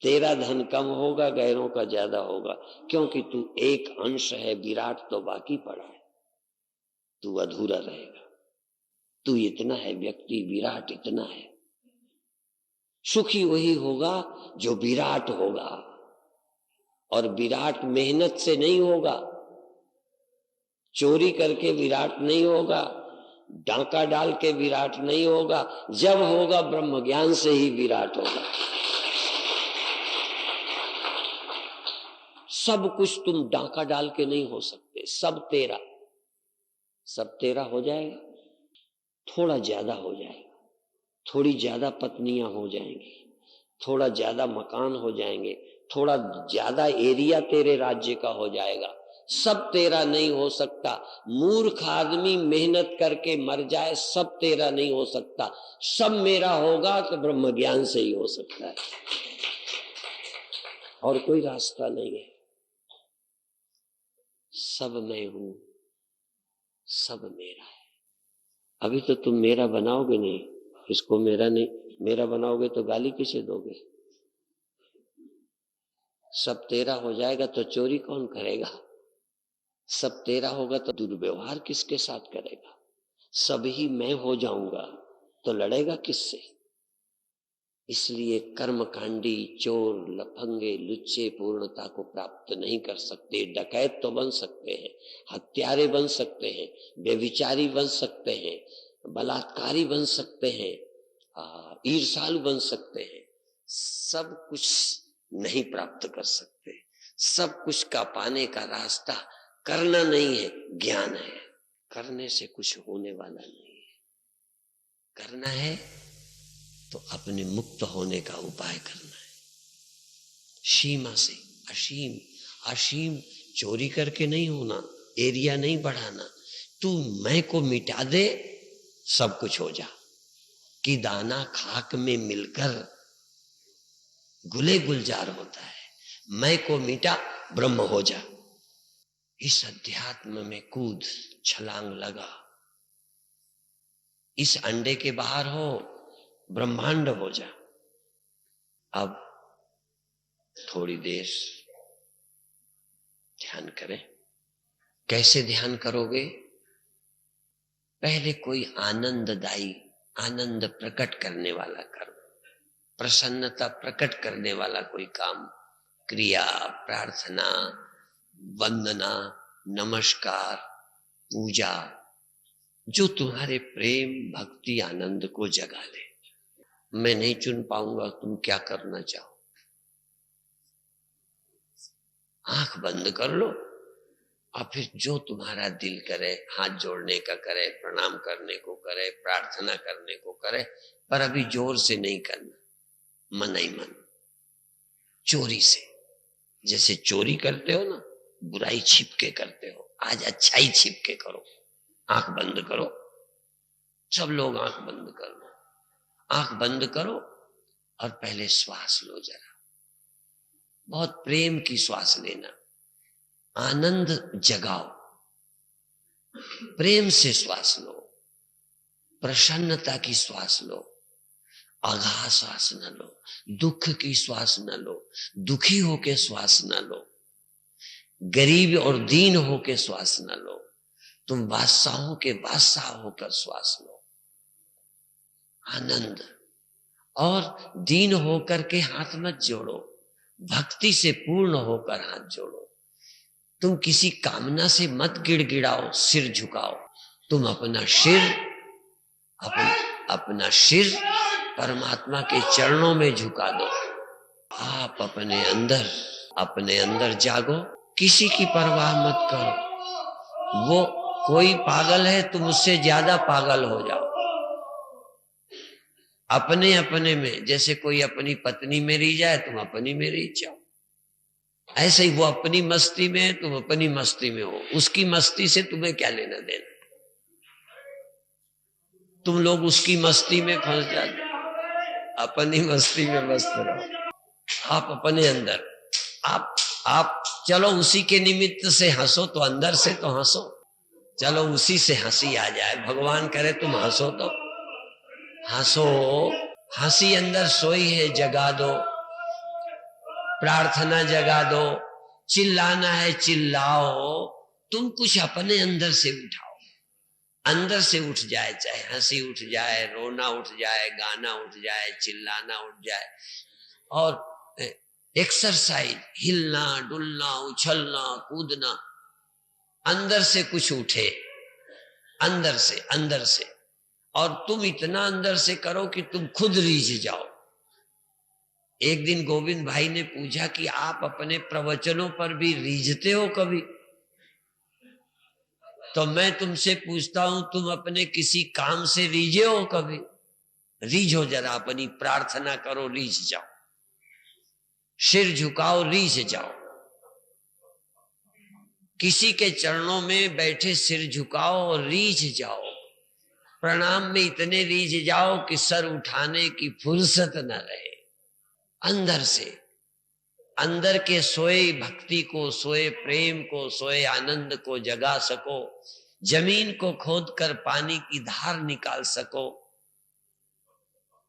तेरा धन कम होगा, गैरों का ज्यादा होगा, क्योंकि तू एक अंश है, विराट तो बाकी पड़ा है, तू अधूरा रहेगा। तू इतना है व्यक्ति, विराट इतना है। सुखी वही होगा जो विराट होगा, और विराट मेहनत से नहीं होगा, चोरी करके विराट नहीं होगा, डाका डाल के विराट नहीं होगा। जब होगा ब्रह्म ज्ञान से ही विराट होगा। सब कुछ तुम डाका डाल के नहीं हो सकते। सब तेरा हो जाएगा, थोड़ा ज्यादा हो जाएगा, थोड़ी ज्यादा पत्नियां हो जाएंगी, थोड़ा ज्यादा मकान हो जाएंगे, थोड़ा ज्यादा एरिया तेरे राज्य का हो जाएगा। सब तेरा नहीं हो सकता। मूर्ख आदमी मेहनत करके मर जाए, सब तेरा नहीं हो सकता। सब मेरा होगा तो ब्रह्म ज्ञान से ही हो सकता है, और कोई रास्ता नहीं है। सब मैं हूं, सब मेरा है। अभी तो तुम मेरा बनाओगे नहीं, इसको मेरा नहीं, मेरा बनाओगे तो गाली किसे दोगे? सब तेरा हो जाएगा तो चोरी कौन करेगा? सब तेरा होगा तो दुर्व्यवहार किसके साथ करेगा? सब ही मैं हो जाऊंगा तो लड़ेगा किससे? इसलिए कर्मकांडी, चोर, लफंगे, लुच्चे पूर्णता को प्राप्त नहीं कर सकते। डकैत तो बन सकते हैं, हत्यारे बन सकते हैं, व्यभिचारी बन सकते हैं, बलात्कारी बन सकते हैं, ईर्ष्यालु बन सकते हैं। सब कुछ नहीं प्राप्त कर सकते। सब कुछ का पाने का रास्ता करना नहीं है, ज्ञान है। करने से कुछ होने वाला नहीं है। करना है तो अपने मुक्त होने का उपाय करना है, सीमा से असीम। असीम चोरी करके नहीं होना, एरिया नहीं बढ़ाना। तू मैं को मिटा दे, सब कुछ हो जा। कि दाना खाक में मिलकर गुले गुलजार होता है। मैं को मिटा, ब्रह्म हो जा। इस अध्यात्म में कूद, छलांग लगा। इस अंडे के बाहर हो, ब्रह्मांड हो जा। अब थोड़ी देर ध्यान करें। कैसे ध्यान करोगे? पहले कोई आनंददायी, आनंद प्रकट करने वाला कर्म, प्रसन्नता प्रकट करने वाला कोई काम, क्रिया, प्रार्थना, वंदना, नमस्कार, पूजा, जो तुम्हारे प्रेम, भक्ति, आनंद को जगा ले। मैं नहीं चुन पाऊंगा तुम क्या करना चाहो। आंख बंद कर लो और फिर जो तुम्हारा दिल करे, हाथ जोड़ने का करे, प्रणाम करने को करे, प्रार्थना करने को करे, पर अभी जोर से नहीं करना, मन ही मन, चोरी से। जैसे चोरी करते हो ना, बुराई छिप के करते हो, आज अच्छाई छिप के करो। आंख बंद करो, सब लोग आंख बंद कर लो। आंख बंद करो और पहले श्वास लो जरा, बहुत प्रेम की श्वास लेना। आनंद जगाओ, प्रेम से श्वास लो, प्रसन्नता की श्वास लो। आघात श्वास न लो, दुख की श्वास न लो, दुखी होके श्वास न लो, गरीब और दीन होके श्वास न लो। तुम बादशाहों के बादशाह होकर श्वास लो। आनंद और दीन होकर के हाथ मत जोड़ो, भक्ति से पूर्ण होकर हाथ जोड़ो। तुम किसी कामना से मत गिड़गिड़ाओ, सिर झुकाओ। तुम अपना सिर परमात्मा के चरणों में झुका दो। आप अपने अंदर जागो, किसी की परवाह मत करो। वो कोई पागल है, तुम उससे ज्यादा पागल हो जाओ। अपने अपने में, जैसे कोई अपनी पत्नी में रीझ जाए, तुम अपनी में रीझ जाओ। ऐसे ही वो अपनी मस्ती में है, तुम अपनी मस्ती में हो। उसकी मस्ती से तुम्हें क्या लेना देना? तुम लोग उसकी मस्ती में फंस जाते, अपनी मस्ती में मस्त रहो। आप अपने अंदर, आप चलो उसी के निमित्त से हंसो, तो अंदर से तो हंसो। चलो उसी से हंसी आ जाए, भगवान करे तुम हंसो तो हंसो। हंसी अंदर सोई है, जगा दो। प्रार्थना जगा दो। चिल्लाना है, चिल्लाओ। तुम कुछ अपने अंदर से उठाओ, अंदर से उठ जाए, चाहे हंसी उठ जाए, रोना उठ जाए, गाना उठ जाए, चिल्लाना उठ जाए। और एक्सरसाइज, हिलना डुलना, उछलना कूदना, अंदर से कुछ उठे, अंदर से। और तुम इतना अंदर से करो कि तुम खुद रीझ जाओ। एक दिन गोविंद भाई ने पूछा कि आप अपने प्रवचनों पर भी रीझते हो कभी? तो मैं तुमसे पूछता हूं, तुम अपने किसी काम से रीझे हो कभी? रीझो जरा, अपनी प्रार्थना करो, रीझ जाओ। सिर झुकाओ, रीझ जाओ। किसी के चरणों में बैठे सिर झुकाओ और रीझ जाओ। प्रणाम में इतने रीझ जाओ कि सर उठाने की फुर्सत न रहे। अंदर से, अंदर के सोए भक्ति को, सोए प्रेम को, सोए आनंद को जगा सको। जमीन को खोदकर पानी की धार निकाल सको।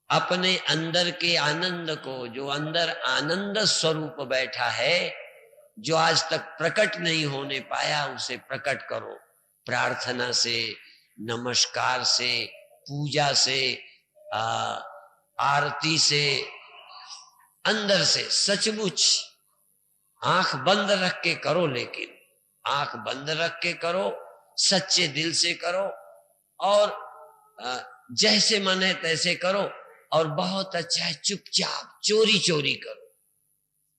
अपने अंदर के आनंद को, जो अंदर आनंद स्वरूप बैठा है, जो आज तक प्रकट नहीं होने पाया, उसे प्रकट करो। प्रार्थना से, नमस्कार से, पूजा से, आरती से, अंदर से सचमुच आंख बंद रख के करो। लेकिन आंख बंद रख के करो, सच्चे दिल से करो, और जैसे मन है तैसे करो। और बहुत अच्छा है, चुपचाप चोरी चोरी करो,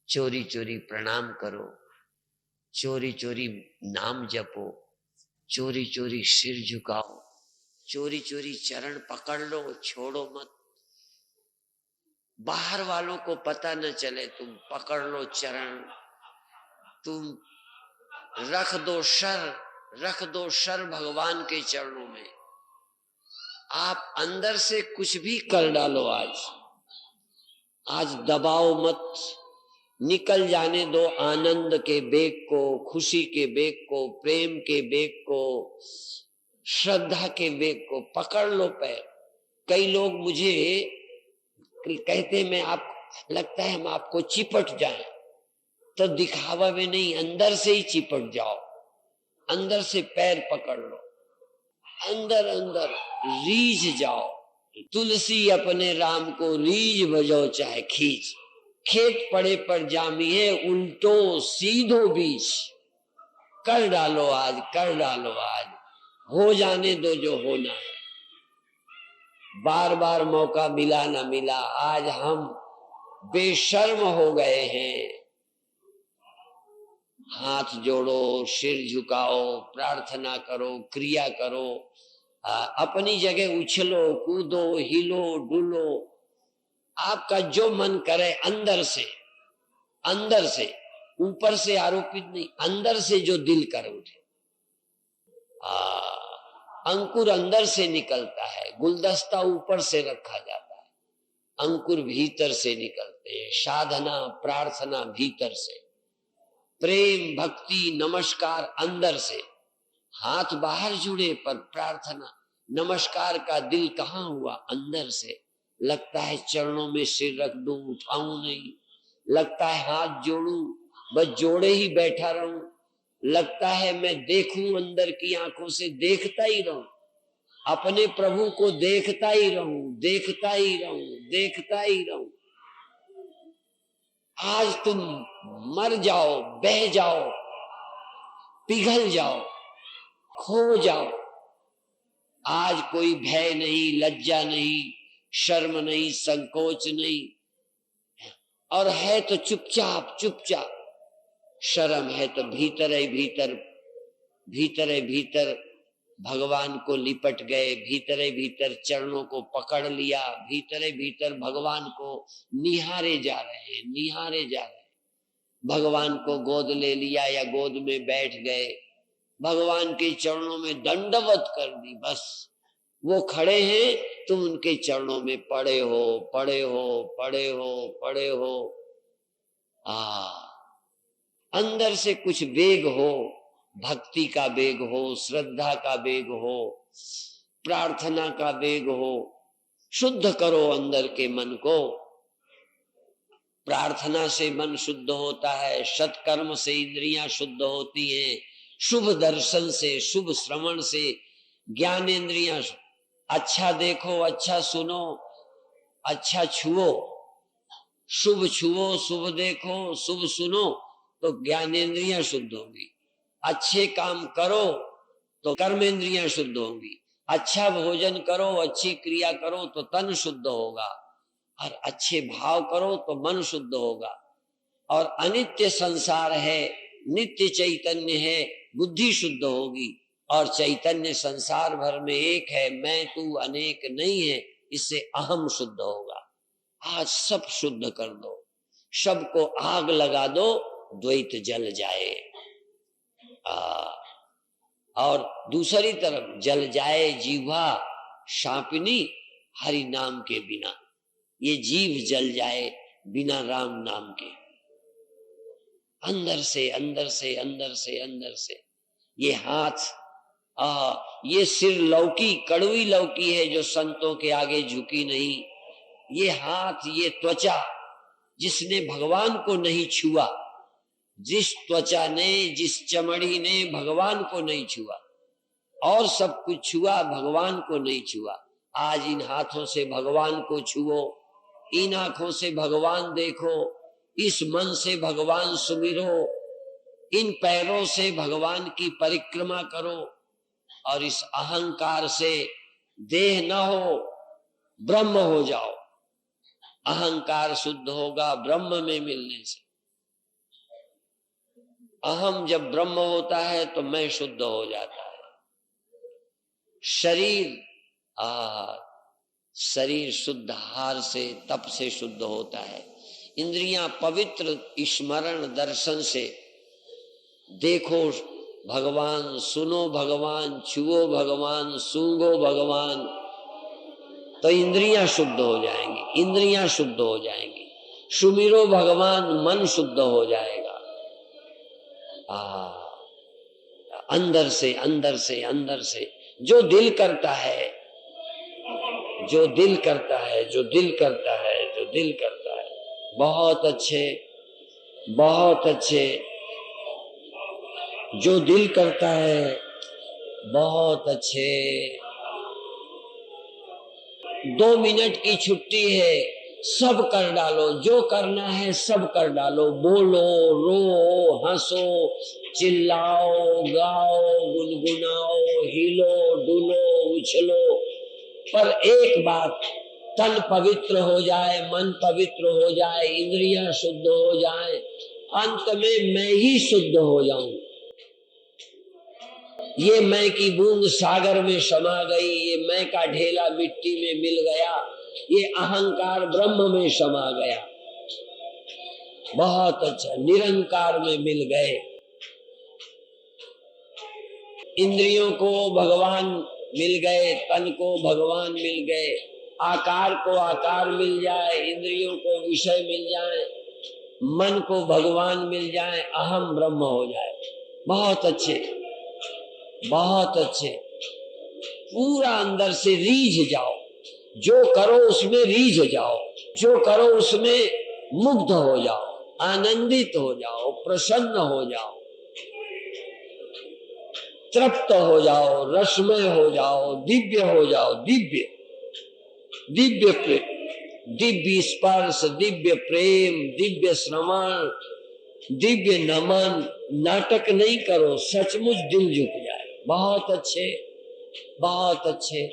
चोरी चोरी प्रणाम करो, चोरी चोरी नाम जपो, चोरी चोरी सिर झुकाओ, चोरी चोरी चरण पकड़ लो, छोड़ो मत। बाहर वालों को पता न चले, तुम पकड़ लो चरण। तुम रख दो सर भगवान के चरणों में। आप अंदर से कुछ भी कर डालो, आज दबाओ मत। निकल जाने दो आनंद के बेग को, खुशी के बेग को, प्रेम के बेग को, श्रद्धा के बेग को पकड़ लो पैर। कई लोग मुझे कहते, मैं आप लगता है हम आपको चिपट जाएं, तो दिखावा में नहीं, अंदर से ही चिपट जाओ। अंदर से पैर पकड़ लो, अंदर अंदर रीझ जाओ। तुलसी अपने राम को रीझ बजाओ चाहे खींच। खेत पड़े पर जामी है, उल्टो सीधो बीच। कर डालो आज, कर डालो आज, हो जाने दो जो होना है। बार बार मौका मिला ना मिला, आज हम बेशर्म हो गए हैं। हाथ जोड़ो, सिर झुकाओ, प्रार्थना करो, क्रिया करो। अपनी जगह उछलो, कूदो, हिलो डुलो, आपका जो मन करे। अंदर से, ऊपर से आरोपित नहीं, अंदर से जो दिल कर उठे। अंकुर अंदर से निकलता है, गुलदस्ता ऊपर से रखा जाता है, अंकुर भीतर से निकलते हैं। साधना प्रार्थना भीतर से, प्रेम भक्ति नमस्कार अंदर से। हाथ बाहर जुड़े पर प्रार्थना नमस्कार का दिल कहाँ हुआ? अंदर से। लगता है चरणों में सिर रख दूं, उठाऊं नहीं। लगता है हाथ जोड़ूं, बस जोड़े ही बैठा रहूं। लगता है मैं देखूं, अंदर की आंखों से देखता ही रहूं, अपने प्रभु को देखता ही रहूं, देखता ही रहूं, देखता ही रहूं। आज तुम मर जाओ, बह जाओ, पिघल जाओ, खो जाओ। आज कोई भय नहीं, लज्जा नहीं, शर्म नहीं, संकोच नहीं। और है तो चुपचाप चुपचाप, शर्म है तो भीतर है भीतर भगवान को लिपट गए, भीतर भीतर चरणों को पकड़ लिया, भीतर भगवान को निहारे जा रहे हैं। भगवान को गोद ले लिया या गोद में बैठ गए, भगवान के चरणों में दंडवत कर दी, बस वो खड़े हैं, तुम उनके चरणों में पड़े हो। अंदर से कुछ वेग हो, भक्ति का वेग हो, श्रद्धा का वेग हो, प्रार्थना का वेग हो। शुद्ध करो अंदर के मन को। प्रार्थना से मन शुद्ध होता है, सत्कर्म से इंद्रियां शुद्ध होती हैं, शुभ दर्शन से, शुभ श्रवण से ज्ञानेंद्रियां, अच्छा देखो, अच्छा सुनो, अच्छा छुओ, शुभ छुओ, शुभ देखो, शुभ सुनो तो ज्ञानेंद्रियां शुद्ध होंगी। अच्छे काम करो तो कर्मेंद्रियां शुद्ध होंगी। अच्छा भोजन करो, अच्छी क्रिया करो तो तन शुद्ध होगा, और अच्छे भाव करो तो मन शुद्ध होगा। और अनित्य संसार है, नित्य चैतन्य है, बुद्धि शुद्ध होगी। और चैतन्य संसार भर में एक है, मैं तू अनेक नहीं है, इससे अहम शुद्ध होगा। आज सब शुद्ध कर दो, सबको आग लगा दो, द्वैत जल जाए। और दूसरी तरफ जल जाए जीवा शापिनी हरि नाम के बिना, ये जीव जल जाए बिना राम नाम के। अंदर से ये हाथ, ये सिर लौकी, कड़वी लौकी है जो संतों के आगे झुकी नहीं। ये हाथ, ये त्वचा जिसने भगवान को नहीं छुआ, जिस त्वचा ने, जिस चमड़ी ने भगवान को नहीं छुआ, और सब कुछ छुआ, भगवान को नहीं छुआ। आज इन हाथों से भगवान को छुओ, इन आंखों से भगवान देखो, इस मन से भगवान सुमिरो, इन पैरों से भगवान की परिक्रमा करो, और इस अहंकार से देह न हो, ब्रह्म हो जाओ। अहंकार शुद्ध होगा ब्रह्म में मिलने से। अहम जब ब्रह्म होता है तो मैं शुद्ध हो जाता है। शरीर शुद्ध आहार से, तप से शुद्ध होता है। इंद्रियां पवित्र स्मरण दर्शन से, देखो भगवान, सुनो भगवान, छुओ भगवान, सूंघो भगवान, तो इंद्रियां शुद्ध हो जाएंगी। सुमिरो भगवान, मन शुद्ध हो जाएगा। अंदर से जो दिल करता है, बहुत अच्छे, जो दिल करता है बहुत अच्छे। 2 मिनट की छुट्टी है, सब कर डालो, जो करना है सब कर डालो। बोलो, रो, हंसो, चिल्लाओ, गाओ, गुनगुनाओ, हिलो, डुलो, उछलो, पर एक बात, तन पवित्र हो जाए, मन पवित्र हो जाए, इंद्रियां शुद्ध हो जाए, अंत में मैं ही शुद्ध हो जाऊं। ये मैं की बूंद सागर में समा गई, ये मैं का ढेला मिट्टी में मिल गया, ये अहंकार ब्रह्म में समा गया। बहुत अच्छा, निरंकार में मिल गए। इंद्रियों को भगवान मिल गए, तन को भगवान मिल गए, आकार को आकार मिल जाए, इंद्रियों को विषय मिल जाए, मन को भगवान मिल जाए, अहम ब्रह्म हो जाए। बहुत अच्छे, पूरा अंदर से रीझ जाओ, जो करो उसमें रीझ जाओ, जो करो उसमें मुग्ध हो जाओ, आनंदित हो जाओ, प्रसन्न हो जाओ, तृप्त हो जाओ, रसमय हो जाओ, दिव्य हो जाओ। दिव्य स्पर्श, दिव्य प्रेम, दिव्य श्रवण, दिव्य नमन। नाटक नहीं करो, सचमुच दिल झुक जाए। बहुत अच्छे।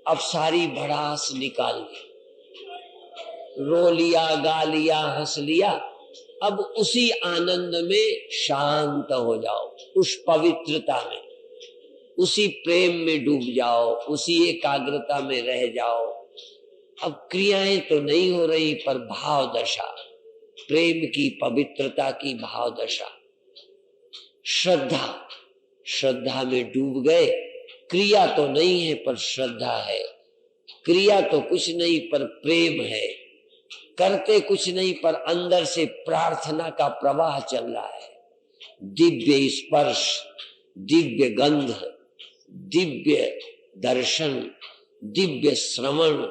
अब सारी भड़ास निकाल ली, रो लिया, गा लिया, हंस लिया, अब उसी आनंद में शांत हो जाओ, उस पवित्रता में, उसी प्रेम में डूब जाओ, उसी एकाग्रता में रह जाओ। अब क्रियाएं तो नहीं हो रही, पर भाव दशा, प्रेम की, पवित्रता की भाव दशा, श्रद्धा, श्रद्धा में डूब गए। क्रिया तो नहीं है पर श्रद्धा है, क्रिया तो कुछ नहीं पर प्रेम है, करते कुछ नहीं पर अंदर से प्रार्थना का प्रवाह चल रहा है। दिव्य स्पर्श, दिव्य गंध, दिव्य दर्शन, दिव्य श्रवण,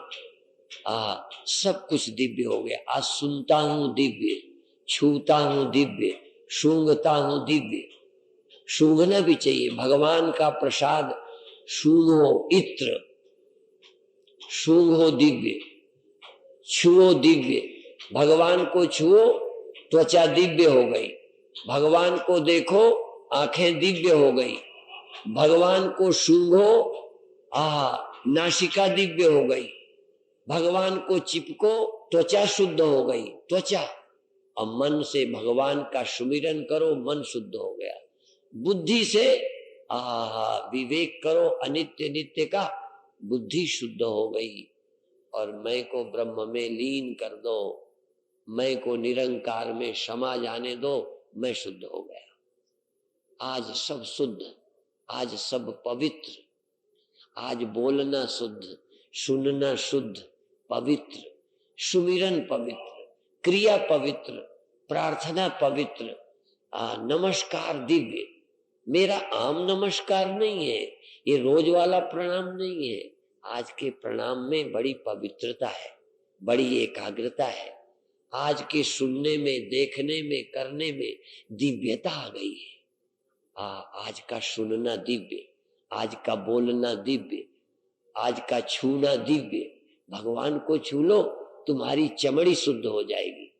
सब कुछ दिव्य हो गया। आज सुनता हूं दिव्य, छूता हूं दिव्य, सूंघता हूं दिव्य। सूंघना भी चाहिए, भगवान का प्रसाद सूंघो, इत्र सूंघो दिव्य, छुओ दिव्य। भगवान को छुओ, त्वचा दिव्य हो गई। भगवान को देखो, आंखें दिव्य हो गई। भगवान को सूंघो, नासिका दिव्य हो गई। भगवान को चिपको, त्वचा शुद्ध हो गई। त्वचा, अब मन से भगवान का सुमिरन करो, मन शुद्ध हो गया। बुद्धि से विवेक करो अनित्य नित्य का, बुद्धि शुद्ध हो गई। और मैं को ब्रह्म में लीन कर दो, मैं को निरंकार में समा जाने दो, मैं शुद्ध हो गया। आज सब शुद्ध, आज सब पवित्र, आज बोलना शुद्ध, सुनना शुद्ध, पवित्र, सुमिरन पवित्र, क्रिया पवित्र, प्रार्थना पवित्र, नमस्कार दिव्य। मेरा आम नमस्कार नहीं है, ये रोज वाला प्रणाम नहीं है। आज के प्रणाम में बड़ी पवित्रता है, बड़ी एकाग्रता है। आज के सुनने में, देखने में, करने में दिव्यता आ गई है। आज का सुनना दिव्य, आज का बोलना दिव्य, आज का छूना दिव्य। भगवान को छू लो, तुम्हारी चमड़ी शुद्ध हो जाएगी।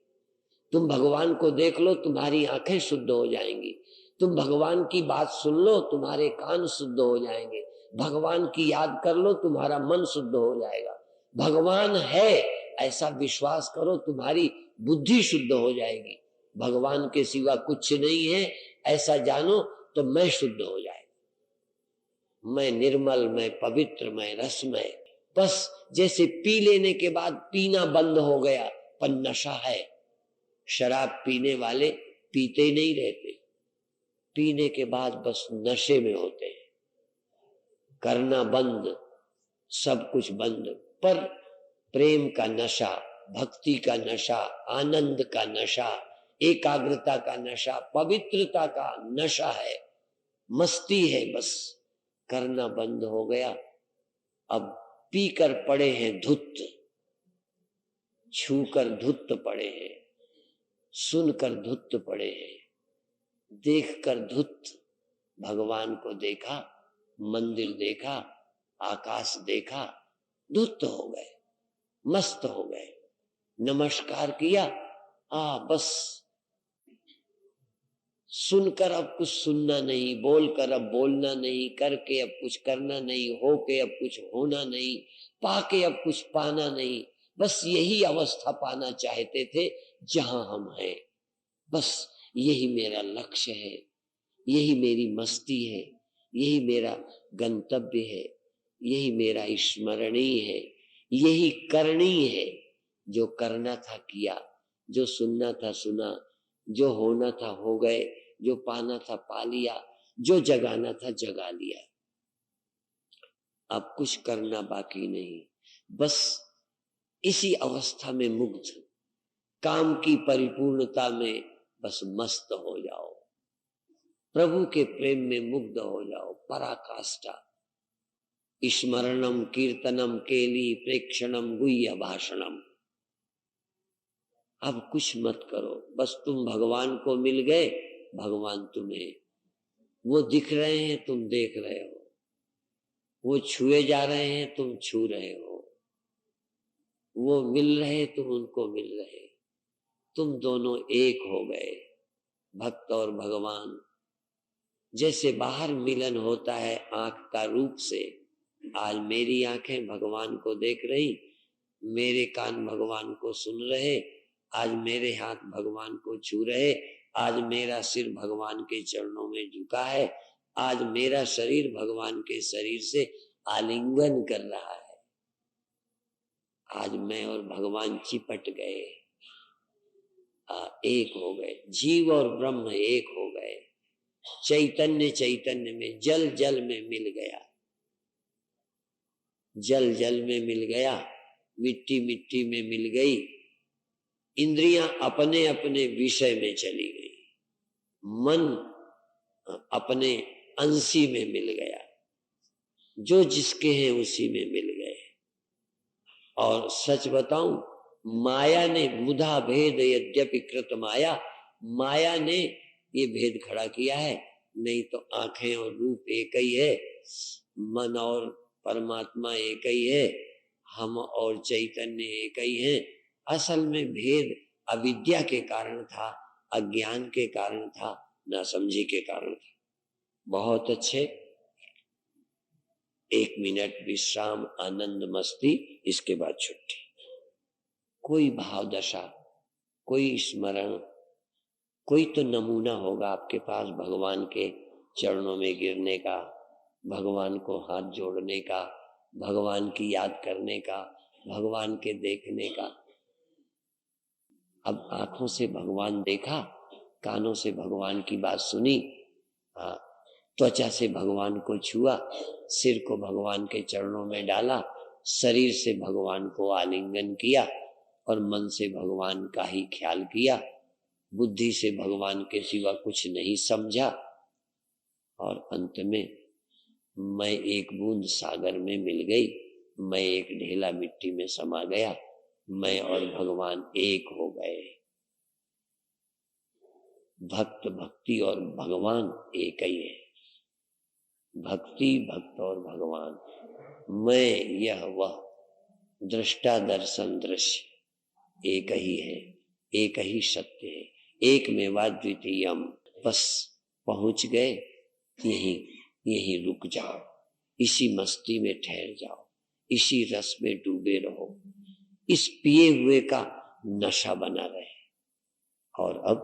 तुम भगवान को देख लो, तुम्हारी आंखें शुद्ध हो जाएंगी। तुम भगवान की बात सुन लो, तुम्हारे कान शुद्ध हो जाएंगे। भगवान की याद कर लो, तुम्हारा मन शुद्ध हो जाएगा। भगवान है ऐसा विश्वास करो, तुम्हारी बुद्धि शुद्ध हो जाएगी। भगवान के सिवा कुछ नहीं है ऐसा जानो, तो मैं शुद्ध हो जाएगा। मैं निर्मल, मैं पवित्र, मैं रसमय। बस जैसे पी लेने के बाद पीना बंद हो गया, पर नशा है। शराब पीने वाले पीते नहीं रहते, पीने के बाद बस नशे में होते हैं। करना बंद, सब कुछ बंद, पर प्रेम का नशा, भक्ति का नशा, आनंद का नशा, एकाग्रता का नशा, पवित्रता का नशा है, मस्ती है। बस करना बंद हो गया। अब पीकर पड़े हैं धुत, छूकर धुत पड़े हैं, सुनकर धुत पड़े हैं, देखकर धुत। भगवान को देखा, मंदिर देखा, आकाश देखा, धुत हो गए, मस्त हो गए। नमस्कार किया, बस सुनकर अब कुछ सुनना नहीं, बोलकर अब बोलना नहीं, करके अब कुछ करना नहीं, होके अब कुछ होना नहीं, पाके अब कुछ पाना नहीं। बस यही अवस्था पाना चाहते थे जहां हम हैं। बस यही मेरा लक्ष्य है, यही मेरी मस्ती है, यही मेरा गंतव्य है, यही मेरा स्मरणीय है, यही करनी है। जो करना था किया, जो सुनना था सुना, जो होना था हो गए, जो पाना था पा लिया, जो जगाना था जगा लिया। अब कुछ करना बाकी नहीं। बस इसी अवस्था में मुग्ध, काम की परिपूर्णता में बस मस्त हो जाओ, प्रभु के प्रेम में मुग्ध हो जाओ। पराकाष्ठा, स्मरणम कीर्तनम केली प्रेक्षणम गुह्य भाषणम। अब कुछ मत करो, बस तुम भगवान को मिल गए, भगवान तुम्हें, वो दिख रहे हैं, तुम देख रहे हो, वो छुए जा रहे हैं, तुम छू रहे हो, वो मिल रहे, तुम उनको मिल रहे, तुम दोनों एक हो गए, भक्त और भगवान। जैसे बाहर मिलन होता है आंख का रूप से, आज मेरी आंखें भगवान को देख रही, मेरे कान भगवान को सुन रहे, आज मेरे हाथ भगवान को छू रहे, आज मेरा सिर भगवान के चरणों में झुका है, आज मेरा शरीर भगवान के शरीर से आलिंगन कर रहा है। आज मैं और भगवान चिपट गए, एक हो गए, जीव और ब्रह्म एक हो गए, चैतन्य चैतन्य में, जल जल में मिल गया, जल जल में मिल गया, मिट्टी मिट्टी में मिल गई, इंद्रियां अपने अपने विषय में चली गई, मन अपने अंशी में मिल गया, जो जिसके हैं उसी में मिल गए। और सच बताऊं, माया ने मुधा भेद यद्यपि कृत माया, माया ने ये भेद खड़ा किया है, नहीं तो आंखें और रूप एक ही है, मन और परमात्मा एक ही है, हम और चैतन्य एक ही है। असल में भेद अविद्या के कारण था, अज्ञान के कारण था, नासमझी के कारण था। बहुत अच्छे, 1 मिनट विश्राम, आनंद मस्ती, इसके बाद छुट्टी। कोई भाव दशा, कोई स्मरण, कोई तो नमूना होगा आपके पास भगवान के चरणों में गिरने का, भगवान को हाथ जोड़ने का, भगवान की याद करने का, भगवान के देखने का। अब आंखों से भगवान देखा, कानों से भगवान की बात सुनी, त्वचा से भगवान को छुआ, सिर को भगवान के चरणों में डाला, शरीर से भगवान को आलिंगन किया और मन से भगवान का ही ख्याल किया, बुद्धि से भगवान के सिवा कुछ नहीं समझा, और अंत में मैं एक बूंद सागर में मिल गई, मैं एक ढेला मिट्टी में समा गया, मैं और भगवान एक हो गए। भक्त भक्ति और भगवान एक ही है, भक्ति भक्त और भगवान, मैं यह वह, दृष्टा दर्शन दृश्य एक ही है, एक ही सत्य है, एक मेवा द्वितीयम। बस पहुंच गए, यहीं रुक जाओ, इसी मस्ती में ठहर जाओ, इसी रस में डूबे रहो, इस पिए हुए का नशा बना रहे। और अब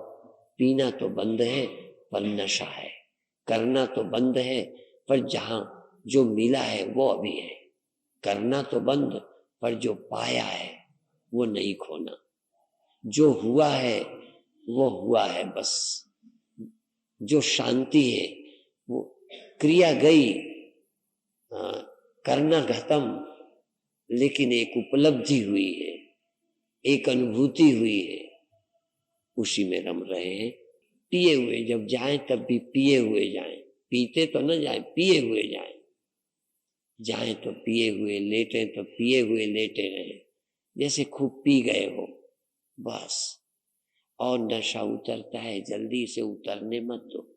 पीना तो बंद है पर नशा है, करना तो बंद है पर जहां जो मिला है वो अभी है, करना तो बंद पर जो पाया है वो नहीं खोना, जो हुआ है वो हुआ है बस, जो शांति है वो, क्रिया गई, करना खत्म, लेकिन एक उपलब्धि हुई है, एक अनुभूति हुई है, उसी में रम रहे हैं। पिए हुए जब जाएं तब भी पिए हुए जाएं, पीते तो न जाएं, पिए हुए जाएं, जाएं तो पिए हुए, लेटें तो पिए हुए लेटे रहें, जैसे खूब पी गए हो बस। और नशा उतरता है, जल्दी से उतरने मत दो,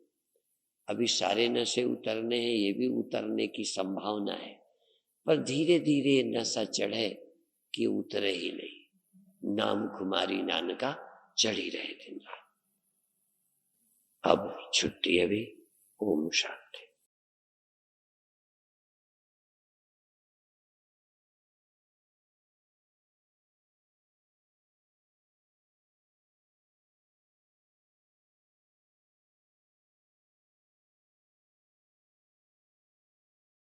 अभी सारे नशे उतरने हैं, ये भी उतरने की संभावना है, पर धीरे धीरे नशा चढ़े कि उतरे ही नहीं। नाम खुमारी नानका चढ़ी रहे दिन रात। अब छुट्टी अभी। ओम शांति।